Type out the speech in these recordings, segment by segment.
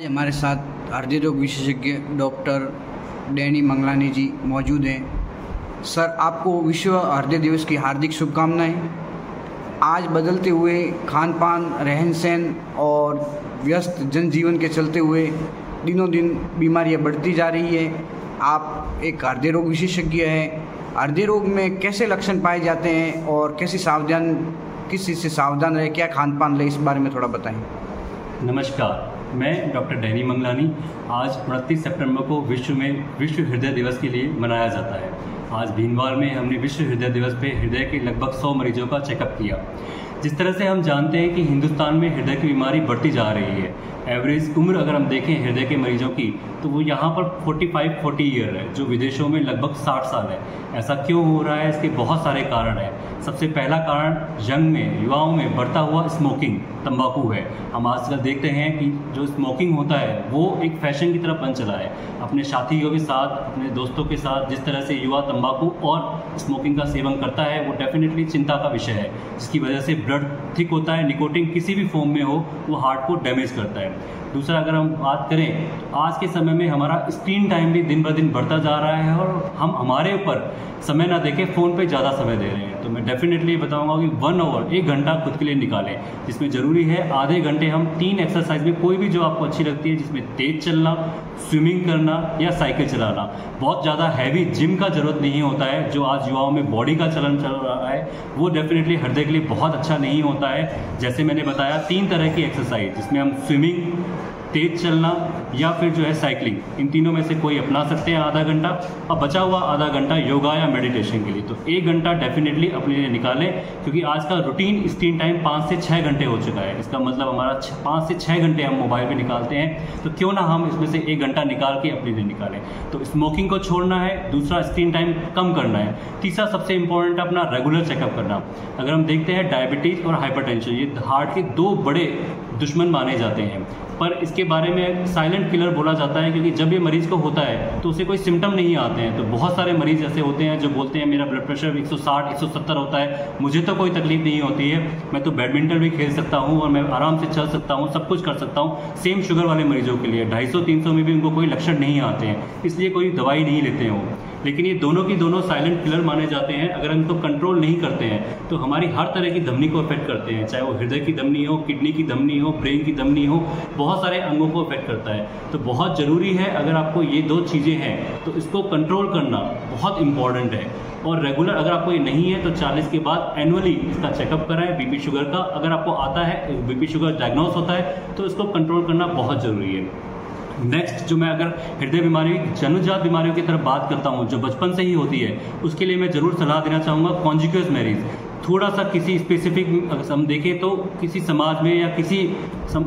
हमारे साथ हृदय रोग विशेषज्ञ डॉक्टर डैनी मंगलानी जी मौजूद हैं। सर, आपको विश्व हृदय दिवस की हार्दिक शुभकामनाएं। आज बदलते हुए खान पान, रहन सहन और व्यस्त जनजीवन के चलते हुए दिनों दिन बीमारियां बढ़ती जा रही है। आप एक हृदय रोग विशेषज्ञ हैं। हृदय रोग में कैसे लक्षण पाए जाते हैं और किस चीज़ से सावधान रहे, क्या खान पान ले, इस बारे में थोड़ा बताएं। नमस्कार, मैं डॉक्टर डैनी मंगलानी। आज 29 सितंबर को विश्व हृदय दिवस के लिए मनाया जाता है। आज भीनमार में हमने विश्व हृदय दिवस पे हृदय के लगभग 100 मरीजों का चेकअप किया। जिस तरह से हम जानते हैं कि हिंदुस्तान में हृदय की बीमारी बढ़ती जा रही है, एवरेज उम्र अगर हम देखें हृदय के मरीजों की तो वो यहाँ पर 45-40 ईयर है, जो विदेशों में लगभग 60 साल है। ऐसा क्यों हो रहा है? इसके बहुत सारे कारण हैं। सबसे पहला कारण युवाओं में बढ़ता हुआ स्मोकिंग, तंबाकू है। हम आजकल देखते हैं कि जो स्मोकिंग होता है वो एक फैशन की तरफ बन चला है। अपने साथियों के साथ, अपने दोस्तों के साथ जिस तरह से युवा तंबाकू और स्मोकिंग का सेवन करता है वो डेफिनेटली चिंता का विषय है, जिसकी वजह से ब्लड थिक होता है। निकोटिन किसी भी फॉर्म में हो वो हार्ट को डैमेज करता है। दूसरा, अगर हम बात करें तो आज के समय में हमारा स्क्रीन टाइम भी दिन ब दिन बढ़ता जा रहा है और हम हमारे ऊपर समय ना देके फ़ोन पे ज़्यादा समय दे रहे हैं। तो मैं डेफिनेटली बताऊंगा कि 1 आवर 1 घंटा खुद के लिए निकालें, जिसमें ज़रूरी है आधे घंटे हम 3 एक्सरसाइज में कोई भी जो आपको अच्छी लगती है, जिसमें तेज़ चलना, स्विमिंग करना या साइकिल चलाना। बहुत ज़्यादा हैवी जिम का ज़रूरत नहीं होता है। जो आज युवाओं में बॉडी का चलन चल रहा है वो डेफिनेटली हृदय के लिए बहुत अच्छा नहीं होता है। जैसे मैंने बताया 3 तरह की एक्सरसाइज, जिसमें हम स्विमिंग, तेज चलना या फिर जो है साइकिलिंग, इन तीनों में से कोई अपना सकते हैं आधा घंटा, और बचा हुआ आधा घंटा योगा या मेडिटेशन के लिए। तो 1 घंटा डेफिनेटली अपने लिए निकालें, क्योंकि आज का रूटीन स्क्रीन टाइम 5 से 6 घंटे हो चुका है। इसका मतलब हमारा 5 से 6 घंटे हम मोबाइल पे निकालते हैं, तो क्यों ना हम इसमें से 1 घंटा निकाल के अपने लिए निकालें। तो स्मोकिंग को छोड़ना है, दूसरा स्क्रीन टाइम कम करना है, तीसरा सबसे इंपॉर्टेंट है अपना रेगुलर चेकअप करना। अगर हम देखते हैं डायबिटीज़ और हाइपरटेंशन, ये हार्ट के 2 बड़े दुश्मन माने जाते हैं, पर इसके बारे में साइलेंट किलर बोला जाता है, क्योंकि जब ये मरीज को होता है तो उसे कोई सिम्टम नहीं आते हैं। तो बहुत सारे मरीज ऐसे होते हैं जो बोलते हैं मेरा ब्लड प्रेशर 160-170 होता है, मुझे तो कोई तकलीफ नहीं होती है, मैं तो बैडमिंटन भी खेल सकता हूँ और मैं आराम से चल सकता हूँ, सब कुछ कर सकता हूँ। सेम शुगर वाले मरीजों के लिए 250-300 में भी उनको कोई लक्षण नहीं आते हैं, इसलिए कोई दवाई नहीं लेते हैं वो। लेकिन ये दोनों की दोनों साइलेंट किलर माने जाते हैं। अगर इनको कंट्रोल नहीं करते हैं तो हमारी हर तरह की धमनी को अफेक्ट करते हैं, चाहे वो हृदय की धमनी हो, किडनी की धमनी हो, ब्रेन की धमनी हो, बहुत सारे अंगों को अफेक्ट करता है। तो बहुत ज़रूरी है, अगर आपको ये 2 चीज़ें हैं तो इसको कंट्रोल करना बहुत इंपॉर्टेंट है। और रेगुलर अगर आपको ये नहीं है तो 40 के बाद एनुअली इसका चेकअप कराएं। बीपी शुगर का अगर आपको आता है, बीपी शुगर डायग्नोस होता है, तो इसको कंट्रोल करना बहुत ज़रूरी है। नेक्स्ट, जो मैं अगर हृदय बीमारी, जन्मजात बीमारियों की तरफ बात करता हूँ जो बचपन से ही होती है, उसके लिए मैं ज़रूर सलाह देना चाहूँगा कॉन्जुगस मैरिज। थोड़ा सा किसी स्पेसिफिक अगर हम देखें तो किसी समाज में या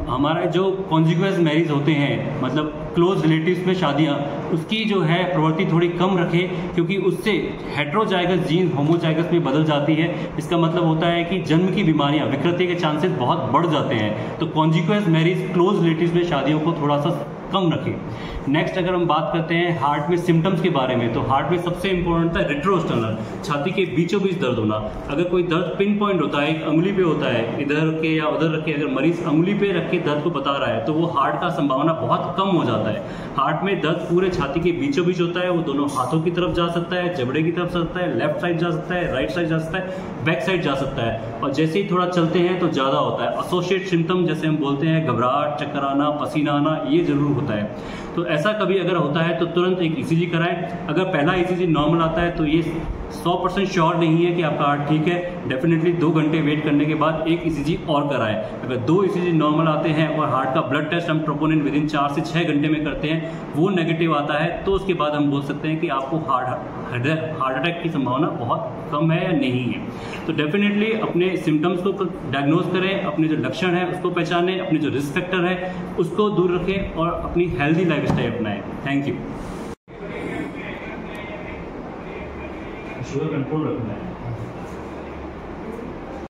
हमारे जो कॉन्जुगस मैरिज होते हैं, मतलब क्लोज रिलेटिव्स में शादियाँ, उसकी जो है प्रवृत्ति थोड़ी कम रखें, क्योंकि उससे हेट्रोजाइगस जीन होमोजाइगस में बदल जाती है। इसका मतलब होता है कि जन्म की बीमारियाँ, विकृति के चांसेस बहुत बढ़ जाते हैं। तो कॉन्जुगस मैरिज, क्लोज रिलेटिव्स में शादियों को थोड़ा सा कम रखें। नेक्स्ट, अगर हम बात करते हैं हार्ट में सिम्टम्स के बारे में, तो हार्ट में सबसे इंपॉर्टेंट है रेट्रोस्टर्नल, छाती के बीचों बीच दर्द होना। अगर कोई दर्द पिन पॉइंट होता है, एक अंगुली पे होता है, इधर रख के या उधर रख के, अगर मरीज अंगुली पे रख के दर्द को बता रहा है तो वो हार्ट का संभावना बहुत कम हो जाता है। हार्ट में दर्द पूरे छाती के बीचों बीच होता है, वो दोनों हाथों की तरफ जा सकता है, जबड़े की तरफ जा सकता है, लेफ्ट साइड जा सकता है, राइट साइड जा सकता है, बैक साइड जा सकता है, और जैसे ही थोड़ा चलते हैं तो ज़्यादा होता है। एसोसिएट सिम्टम जैसे हम बोलते हैं, घबराहट, चक्कर आना, पसीना आना, ये जरूर होता है। तो ऐसा कभी अगर होता है तो तुरंत एक ईसीजी कराएं। अगर पहला ईसीजी नॉर्मल आता है तो ये 100% श्योर नहीं है कि आपका हार्ट ठीक है। डेफिनेटली 2 घंटे वेट करने के बाद एक ईसीजी और कराएं। अगर 2 ईसीजी नॉर्मल आते हैं और हार्ट का ब्लड टेस्ट हम ट्रोपोनिन विदिन 4 से 6 घंटे में करते हैं, वो नेगेटिव आता है, तो उसके बाद हम बोल सकते हैं कि आपको हार्ट अटैक की संभावना बहुत कम है या नहीं है। तो डेफिनेटली अपने सिम्टम्स को डायग्नोज करें, अपने जो लक्षण है उसको पहचानें, अपने जो रिस्क फैक्टर है उसको दूर रखें और अपनी हेल्दी लाइफस्टाइल अपनाएं। Thank you. शुगर कंट्रोल रखना है।